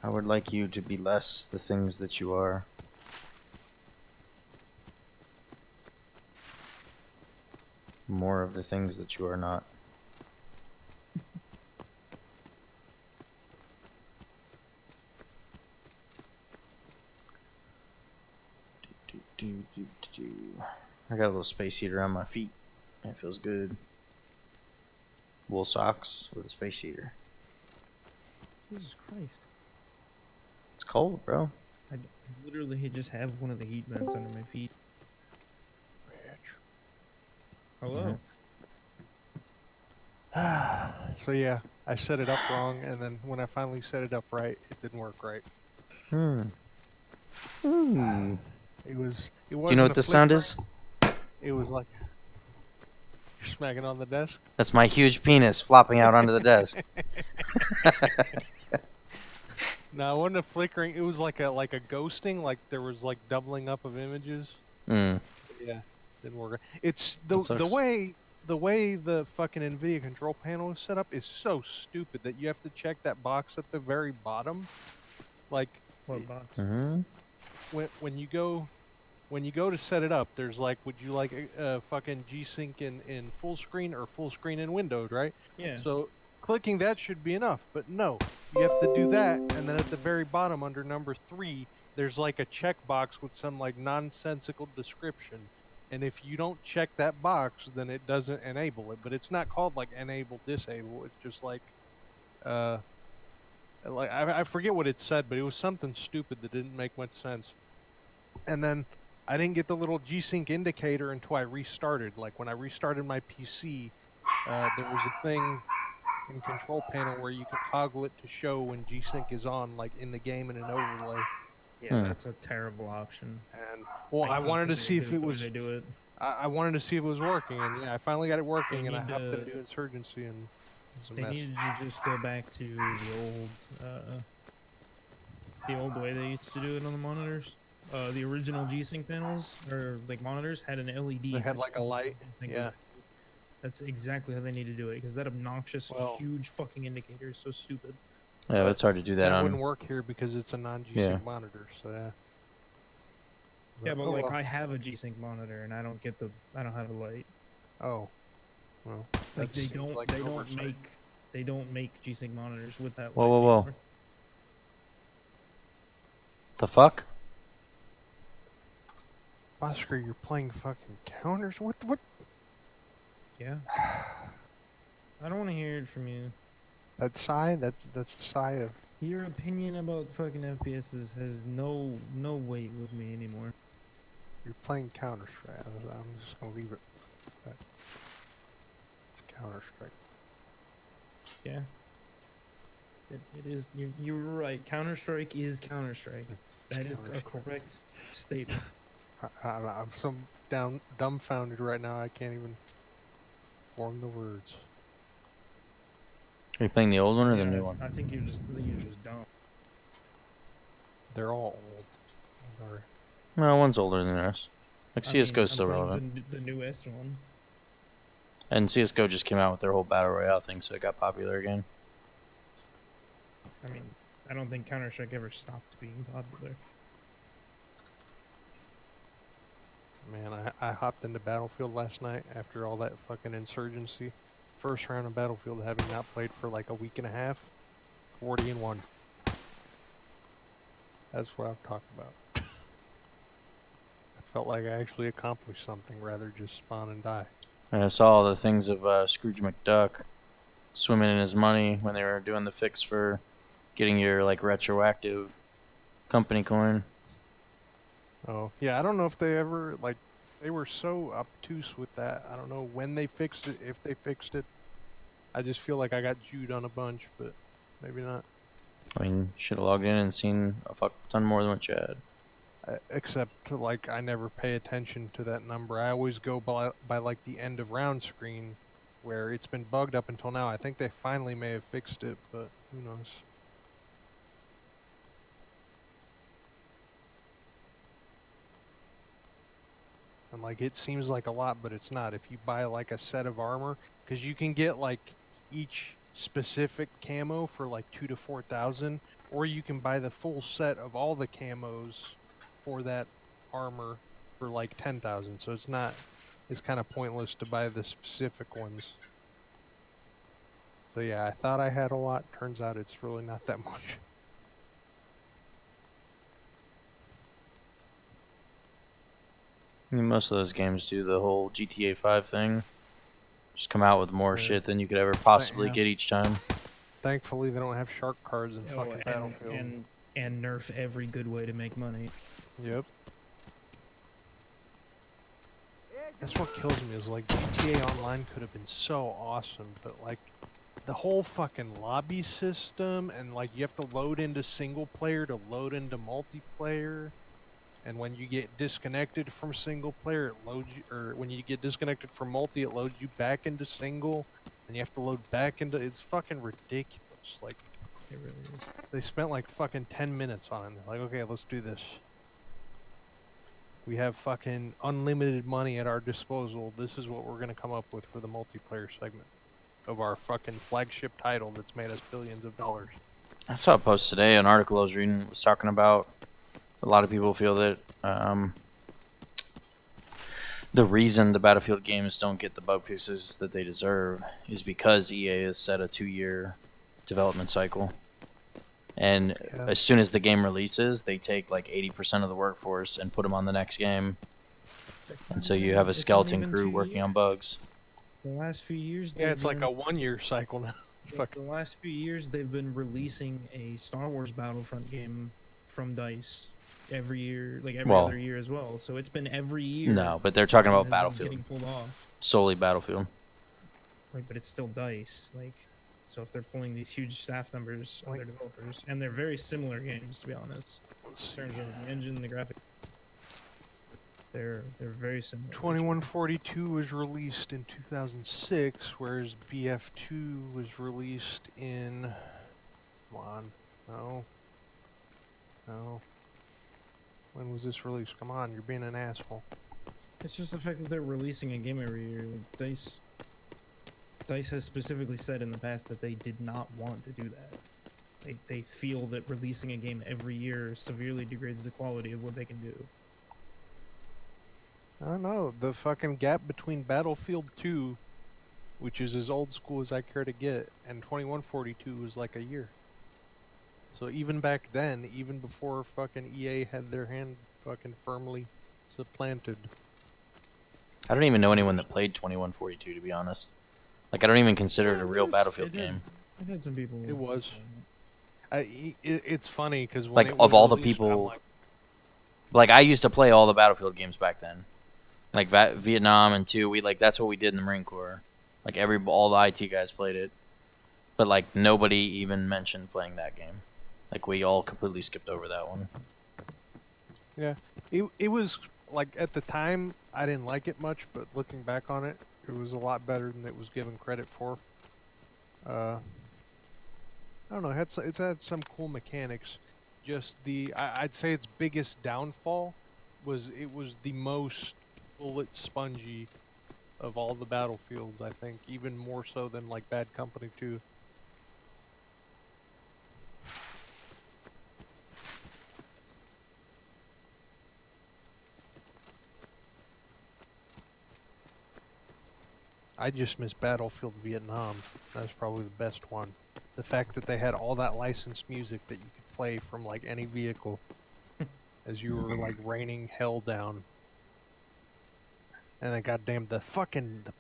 I would like you to be less the things that you are. More of the things that you are not. I got a little space heater on my feet. It feels good. Wool socks with a space heater. Jesus Christ. It's cold, bro. I literally just have one of the heat vents under my feet. Hello. So yeah, I set it up wrong, and then when I finally set it up right, it didn't work right. It was. It wasn't Do you know what a this sound flicker. is? It was like you're smacking on the desk. That's my huge penis flopping out onto the desk. No, it wasn't a flickering. It was like a ghosting. Like there was like doubling up of images. Mm. Yeah, didn't work. It's That the sucks. way the fucking NVIDIA control panel is set up is so stupid that you have to check that box at the very bottom. Like What box? Mm-hmm. when you go to set it up, there's like, would you like a fucking G-Sync in full screen or full screen in Windows, right? Yeah. So clicking that should be enough, but no, you have to do that, and then at the very bottom under number 3, there's like a checkbox with some like nonsensical description, and if you don't check that box, then it doesn't enable it. But it's not called like enable disable. It's just like I forget what it said, but it was something stupid that didn't make much sense. And then I didn't get the little G-Sync indicator until I restarted. Like when I restarted my PC, there was a thing in control panel where you can toggle it to show when G-Sync is on, like in the game in an overlay. Yeah, that's a terrible option. And well, I wanted to see if it was. They do it. I wanted to see if it was working, and yeah, I finally got it working, They and I need hopped to- into Insurgency, and it's a They mess. needed to just go back to the old way they used to do it on the monitors. The original G-Sync panels or like monitors had an LED. They had like a light. Yeah. That's exactly how they need to do it because that obnoxious, huge fucking indicator is so stupid. Yeah, it's hard to do that on. Wouldn't work here because it's a non-G-Sync monitor. So yeah. Yeah, but like I have a G-Sync monitor and I don't have a light. Oh. Well. Like they don't make G-Sync monitors with that. Whoa. The fuck? Oscar, you're playing fucking counters? What? Yeah. I don't want to hear it from you. That sigh? That's the sigh of... Your opinion about fucking FPS has no weight with me anymore. You're playing Counter-Strike. I'm just gonna leave it. It's Counter-Strike. Yeah. It is. You're right. Counter-Strike is Counter-Strike. That is a correct statement. I'm so dumbfounded right now. I can't even form the words. Are you playing the old one or the new one? I think you're just dumb. They're all old. Sorry. No, one's older than the rest. Like CS:GO is still relevant. The newest one. And CS:GO just came out with their whole battle royale thing, so it got popular again. I mean, I don't think Counter-Strike ever stopped being popular. Man, I hopped into Battlefield last night after all that fucking Insurgency. First round of Battlefield, having not played for like a week and a half. 40-1. That's what I'm talking about. I felt like I actually accomplished something rather just spawn and die. And I saw all the things of Scrooge McDuck swimming in his money when they were doing the fix for getting your like retroactive company coin. Oh, yeah, I don't know if they ever, like, they were so obtuse with that. I don't know when they fixed it, if they fixed it. I just feel like I got Jewed on a bunch, but maybe not. I mean, you should have logged in and seen a fuck ton more than what you had. Except, like, I never pay attention to that number. I always go by like, the end of round screen, where it's been bugged up until now. I think they finally may have fixed it, but who knows. And, like, it seems like a lot, but it's not. If you buy, like, a set of armor, because you can get, like, each specific camo for, like, 2,000 to 4,000, or you can buy the full set of all the camos for that armor for like 10,000. So it's not. It's kind of pointless to buy the specific ones. So yeah, I thought I had a lot. Turns out it's really not that much. I mean, most of those games do the whole GTA 5 thing. Just come out with more Yeah. shit than you could ever possibly Yeah. get each time. Thankfully, they don't have shark cards in Oh, fucking Battlefield. and nerf every good way to make money. Yep. That's what kills me is like GTA Online could have been so awesome, but like the whole fucking lobby system and like you have to load into single player to load into multiplayer. And when you get disconnected from single player, it loads you, or when you get disconnected from multi, it loads you back into single, and you have to load back into. It's fucking ridiculous. Like It really is. they spent like fucking 10 minutes on it. They're like, okay, let's do this. We have fucking unlimited money at our disposal. This is what we're gonna come up with for the multiplayer segment of our fucking flagship title that's made us billions of dollars. I saw a post today, an article I was reading was talking about a lot of people feel that the reason the Battlefield games don't get the bug fixes that they deserve is because EA has set a 2-year development cycle. And Yeah. as soon as the game releases, they take like 80% of the workforce and put them on the next game. And so you have a It's not skeleton even crew 2 working on years. bugs. The last few years, Yeah, they've it's like been- a 1-year cycle now. The last few years, they've been releasing a Star Wars Battlefront game from DICE every year, like every Well, other year as well. So it's been every year. No, but they're talking game about has been Battlefield. getting pulled off. Solely Battlefield. Right, but it's still DICE. Like, so if they're pulling these huge staff numbers of their developers, and they're very similar games, to be honest, in terms of the engine, the graphic, they're very similar. to each other. 2142 was released in 2006, whereas BF2 was released in. Come on. No. No. When was this released? Come on, you're being an asshole. It's just the fact that they're releasing a game every year. Like, DICE has specifically said in the past that they did not want to do that. They feel that releasing a game every year severely degrades the quality of what they can do. I don't know. The fucking gap between Battlefield 2, which is as old school as I care to get, and 2142 was like a year. So even back then, even before fucking EA had their hand fucking firmly supplanted. I don't even know anyone that played 2142, to be honest. Like, I don't even consider it a real There's- Battlefield it had- game. I've had some people. It was. It's funny because Like, of all the people- Like, I used to play all the Battlefield games back then. Like, Vietnam and 2, that's what we did in the Marine Corps. Like, all the IT guys played it. But, like, nobody even mentioned playing that game. Like, we all completely skipped over that one. Yeah, it was like at the time I didn't like it much, but looking back on it, it was a lot better than it was given credit for. I don't know, it's had some cool mechanics. Just I'd say its biggest downfall was it was the most bullet spongy of all the Battlefields. I think even more so than like Bad Company 2. I just miss Battlefield Vietnam. That's probably the best one. The fact that they had all that licensed music that you could play from like any vehicle as you were like raining hell down. And then goddamn the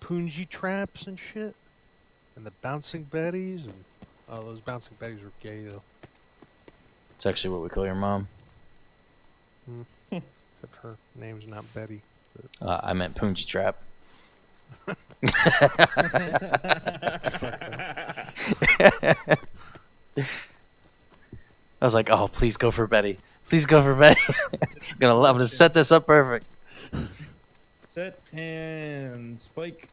punji traps and shit. And the bouncing betties and those bouncing betties were gay though. It's actually what we call your mom. Except her name's not Betty. I meant Punji Trap. I was like, oh, please go for Betty. Please go for Betty. I'm gonna set this up perfect. Set and spike.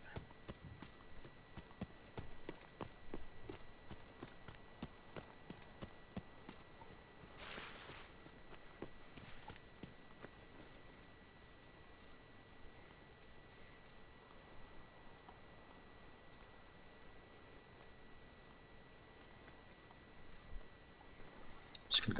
Just gonna